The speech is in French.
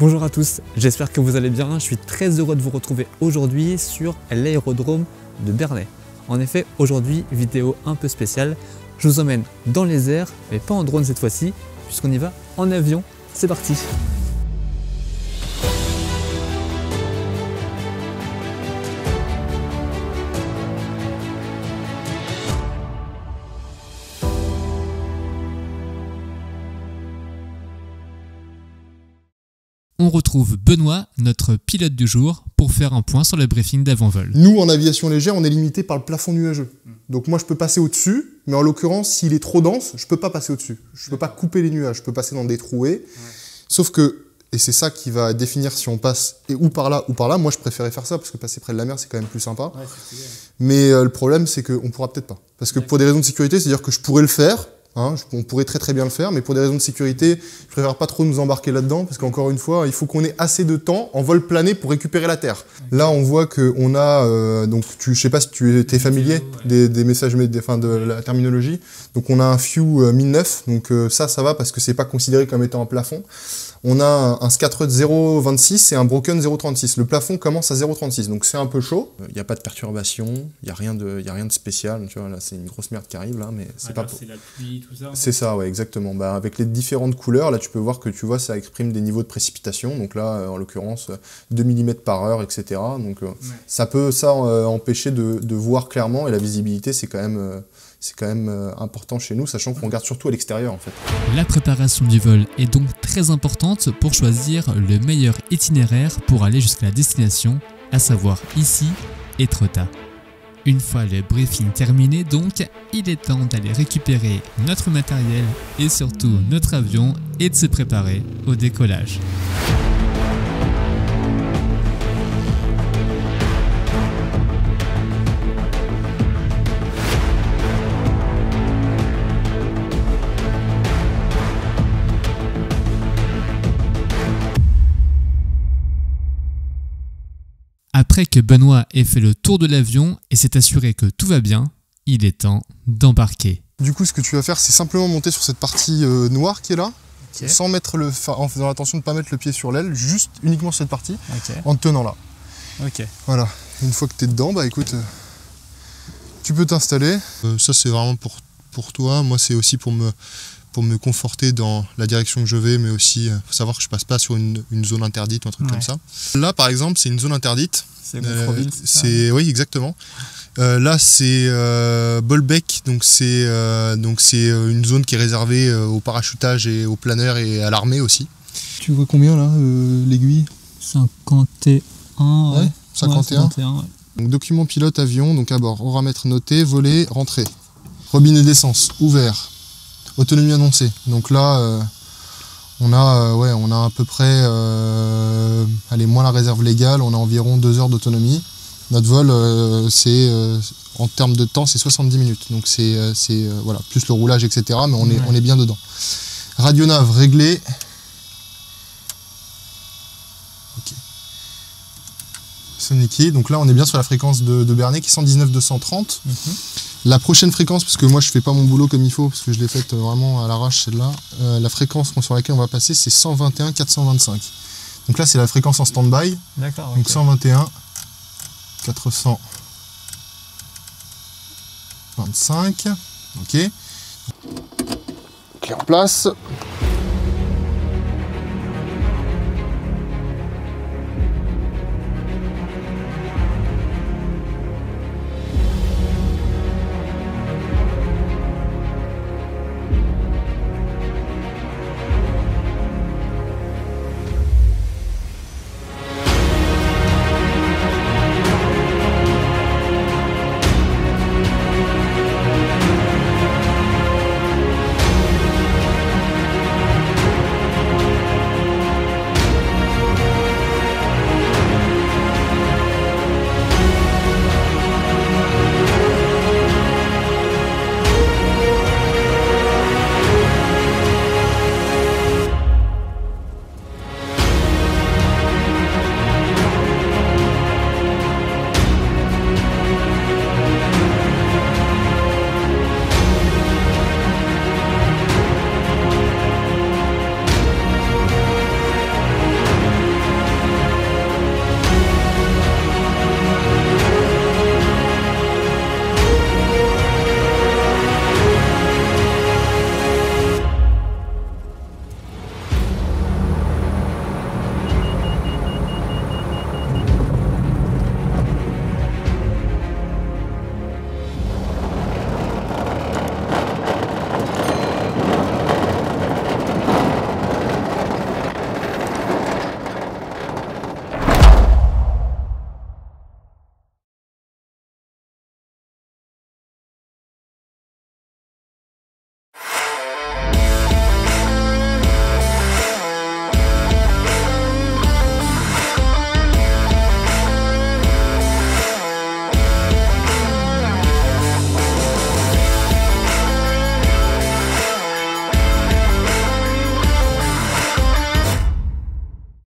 Bonjour à tous, j'espère que vous allez bien. Je suis très heureux de vous retrouver aujourd'hui sur l'aérodrome de Bernay. En effet, aujourd'hui, vidéo un peu spéciale. Je vous emmène dans les airs, mais pas en drone cette fois-ci, puisqu'on y va en avion. C'est parti! On retrouve Benoît, notre pilote du jour, pour faire un point sur le briefing d'avant-vol. Nous, en aviation légère, on est limité par le plafond nuageux. Donc moi, je peux passer au-dessus, mais en l'occurrence, s'il est trop dense, je peux pas passer au-dessus. Je peux pas couper les nuages, je peux passer dans des trouées. Sauf que, et c'est ça qui va définir si on passe ou par là, moi je préférais faire ça, parce que passer près de la mer, c'est quand même plus sympa. Mais le problème, c'est qu'on pourra peut-être pas. Parce que pour des raisons de sécurité, c'est-à-dire que je pourrais le faire, on pourrait très bien le faire, mais pour des raisons de sécurité, je préfère pas trop nous embarquer là-dedans, parce qu'encore une fois, il faut qu'on ait assez de temps en vol plané pour récupérer la Terre. Là, on voit qu'on a, donc je sais pas si tu es familier des messages, de la terminologie. Donc on a un FEW 1009, donc ça va parce que c'est pas considéré comme étant un plafond. On a un Scattered 0.26 et un Broken 0.36. Le plafond commence à 0.36, donc c'est un peu chaud. Il n'y a pas de perturbation, il n'y a rien de spécial. Tu vois, là, c'est une grosse merde qui arrive là, mais c'est pas. C'est la pluie, tout ça. C'est ça, ouais, exactement. Bah, avec les différentes couleurs, là, tu peux voir que ça exprime des niveaux de précipitation. Donc là, en l'occurrence, 2 mm par heure, etc. Donc ça peut empêcher de voir clairement, et la visibilité, c'est quand même important chez nous, sachant qu'on regarde surtout à l'extérieur en fait. La préparation du vol est donc très importante pour choisir le meilleur itinéraire pour aller jusqu'à la destination, à savoir ici, Étretat. Une fois le briefing terminé donc, il est temps d'aller récupérer notre matériel et surtout notre avion et de se préparer au décollage. Après que Benoît ait fait le tour de l'avion et s'est assuré que tout va bien, il est temps d'embarquer. Du coup, ce que tu vas faire, c'est simplement monter sur cette partie noire qui est là, sans mettre en faisant attention de ne pas mettre le pied sur l'aile, juste uniquement sur cette partie, en te tenant là. Voilà. Une fois que tu es dedans, bah écoute, tu peux t'installer. Ça, c'est vraiment pour toi. Moi, c'est aussi pour me conforter dans la direction que je vais, mais aussi faut savoir que je passe pas sur une zone interdite ou un truc comme ça. Là, par exemple, c'est une zone interdite. C'est Gonfreville, c'est ça? Oui, exactement. Là, c'est Bolbec, donc c'est une zone qui est réservée au parachutage et aux planeurs et à l'armée aussi. Tu vois combien là, l'aiguille? 51. Ouais, 51. 51 ouais. Donc document pilote avion, donc à bord, hors-ramètre noté, voler, rentrée. Robinet d'essence ouvert. Autonomie annoncée. Donc là, on a à peu près, moins la réserve légale, on a environ 2 heures d'autonomie. Notre vol, en termes de temps, c'est 70 minutes. Donc c'est plus le roulage, etc. Mais on est bien dedans. Radionav réglé. Ok. Sonicky. Donc là, on est bien sur la fréquence de Bernay qui est 119 230. La prochaine fréquence, parce que moi je fais pas mon boulot comme il faut, parce que je l'ai faite vraiment à l'arrache celle-là, la fréquence sur laquelle on va passer, c'est 121 425. Donc là c'est la fréquence en stand-by. D'accord. Donc 121 425. Ok. Clé en place.